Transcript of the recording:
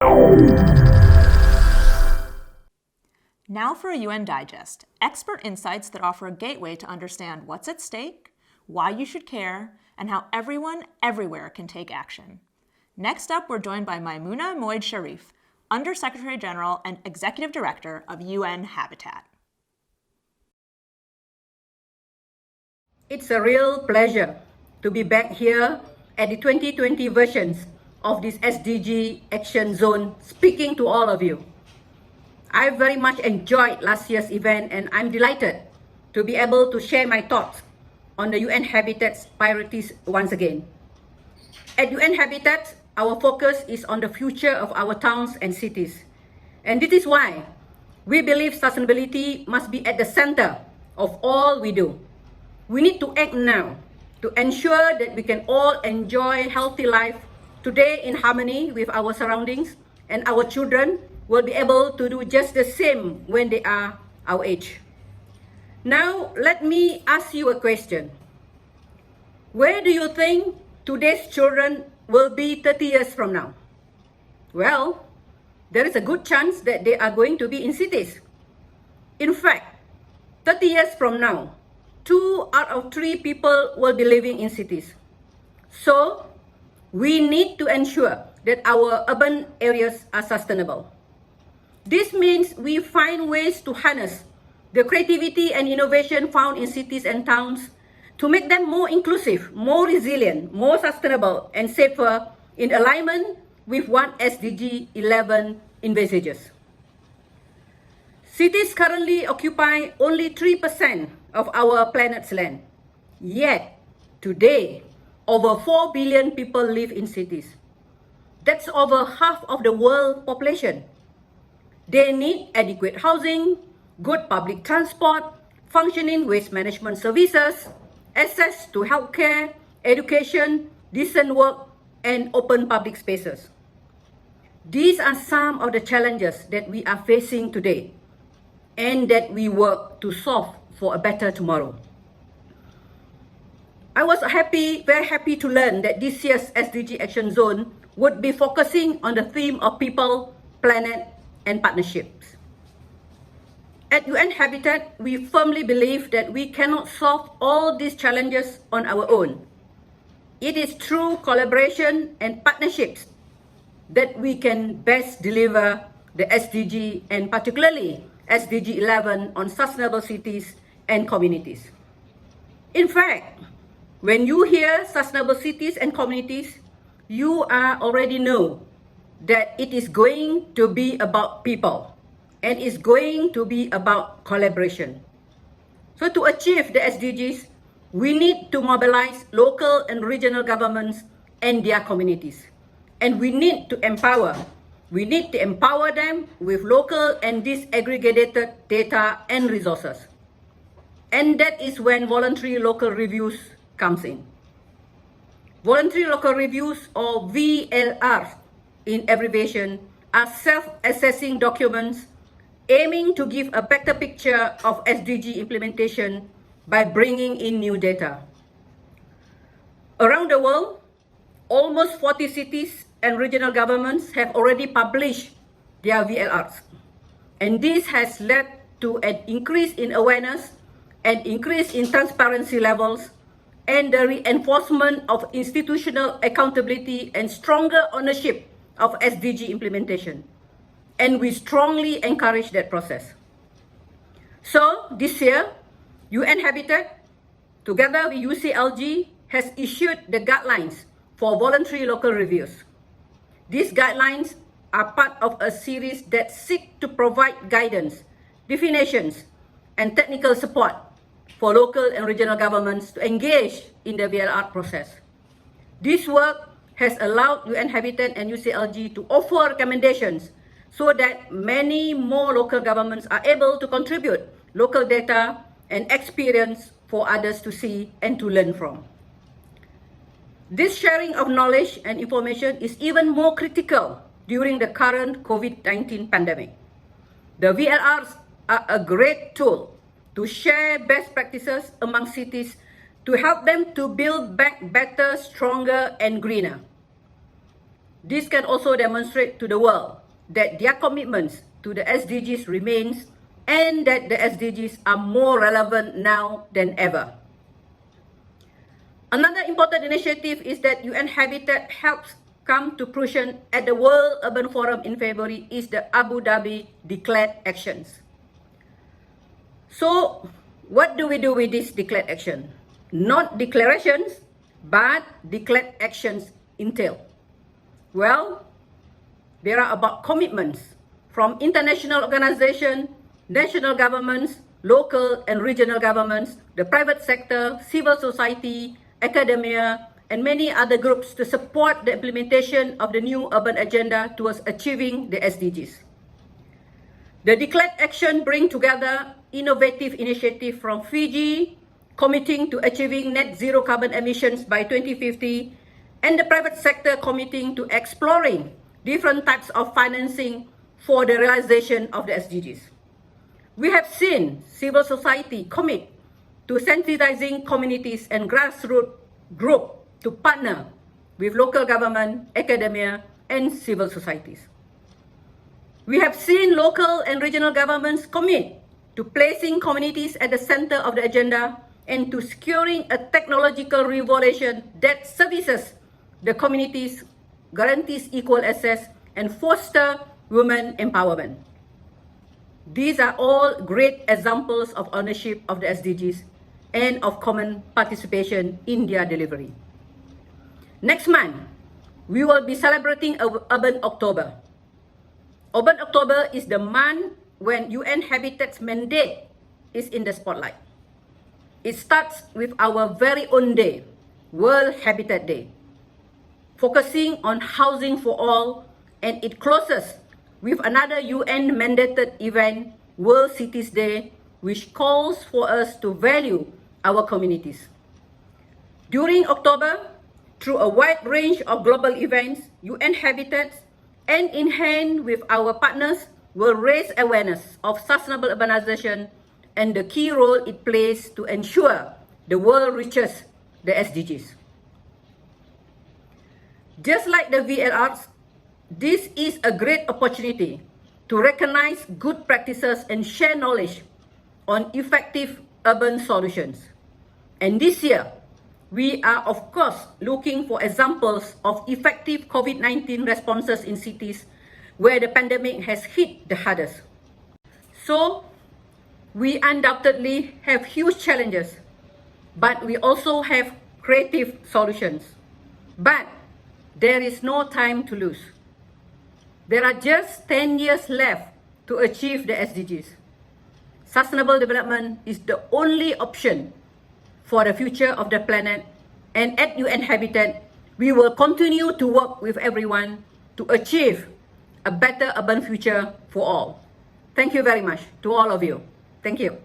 Now for a UN Digest, expert insights that offer a gateway to understand what's at stake, why you should care, and how everyone, everywhere can take action. Next up, we're joined by Maimunah Mohd Sharif, Under-Secretary General and Executive Director of UN Habitat. It's a real pleasure to be back here at the 2020 versions of this SDG Action Zone, speaking to all of you. I very much enjoyed last year's event, and I'm delighted to be able to share my thoughts on the UN Habitat's priorities once again. At UN Habitat, our focus is on the future of our towns and cities. And this is why we believe sustainability must be at the center of all we do. We need to act now to ensure that we can all enjoy healthy life today in harmony with our surroundings, and our children will be able to do just the same when they are our age. Now, let me ask you a question. Where do you think today's children will be 30 years from now? Well, there is a good chance that they are going to be in cities. In fact, 30 years from now, 2 out of 3 people will be living in cities. So, we need to ensure that our urban areas are sustainable. This means we find ways to harness the creativity and innovation found in cities and towns to make them more inclusive, more resilient, more sustainable, and safer in alignment with what SDG 11 envisages. Cities currently occupy only 3% of our planet's land. Yet, today, over 4 billion people live in cities. That's over half of the world population. They need adequate housing, good public transport, functioning waste management services, access to healthcare, education, decent work, and open public spaces. These are some of the challenges that we are facing today and that we work to solve for a better tomorrow. I was very happy to learn that this year's SDG Action Zone would be focusing on the theme of people, planet, and partnerships. At UN Habitat, we firmly believe that we cannot solve all these challenges on our own. It is through collaboration and partnerships that we can best deliver the SDG, and particularly SDG 11 on sustainable cities and communities. In fact, when you hear sustainable cities and communities, you already know that it is going to be about people and is going to be about collaboration. So to achieve the SDGs, we need to mobilize local and regional governments and their communities. And we need to empower them with local and disaggregated data and resources. And that is when voluntary local reviews comes in. Voluntary local reviews, or VLRs in abbreviation, are self-assessing documents aiming to give a better picture of SDG implementation by bringing in new data. Around the world, almost 40 cities and regional governments have already published their VLRs. And this has led to an increase in awareness, an increase in transparency levels, and the reinforcement of institutional accountability and stronger ownership of SDG implementation. And we strongly encourage that process. So this year, UN Habitat, together with UCLG, has issued the guidelines for voluntary local reviews. These guidelines are part of a series that seek to provide guidance, definitions, and technical support for local and regional governments to engage in the VLR process. This work has allowed UN Habitat and UCLG to offer recommendations so that many more local governments are able to contribute local data and experience for others to see and to learn from. This sharing of knowledge and information is even more critical during the current COVID-19 pandemic. The VLRs are a great tool to share best practices among cities to help them to build back better, stronger, and greener. This can also demonstrate to the world that their commitments to the SDGs remains and that the SDGs are more relevant now than ever. Another important initiative is that UN Habitat helps come to fruition at the World Urban Forum in February is the Abu Dhabi Declared Actions. So, what do we do with this declared action? Not declarations, but declared actions entail. Well, there are about commitments from international organizations, national governments, local and regional governments, the private sector, civil society, academia, and many other groups to support the implementation of the new urban agenda towards achieving the SDGs. The declared action bring together innovative initiatives from Fiji, committing to achieving net zero carbon emissions by 2050, and the private sector committing to exploring different types of financing for the realization of the SDGs. We have seen civil society commit to sensitizing communities and grassroots groups to partner with local government, academia, and civil societies. We have seen local and regional governments commit to placing communities at the center of the agenda and to securing a technological revolution that services the communities, guarantees equal access, and foster women empowerment. These are all great examples of ownership of the SDGs and of common participation in their delivery. Next month, we will be celebrating Urban October. Urban October is the month when UN Habitat's mandate is in the spotlight. It starts with our very own day, World Habitat Day, focusing on housing for all, and it closes with another UN-mandated event, World Cities Day, which calls for us to value our communities. During October, through a wide range of global events, UN Habitat, and in hand with our partners, will raise awareness of sustainable urbanization and the key role it plays to ensure the world reaches the SDGs. Just like the VLRs, this is a great opportunity to recognize good practices and share knowledge on effective urban solutions. And this year, we are of course looking for examples of effective COVID-19 responses in cities where the pandemic has hit the hardest. So, we undoubtedly have huge challenges, but we also have creative solutions. But there is no time to lose. There are just 10 years left to achieve the SDGs. Sustainable development is the only option for the future of the planet, and at UN Habitat, we will continue to work with everyone to achieve a better urban future for all. Thank you very much to all of you. Thank you.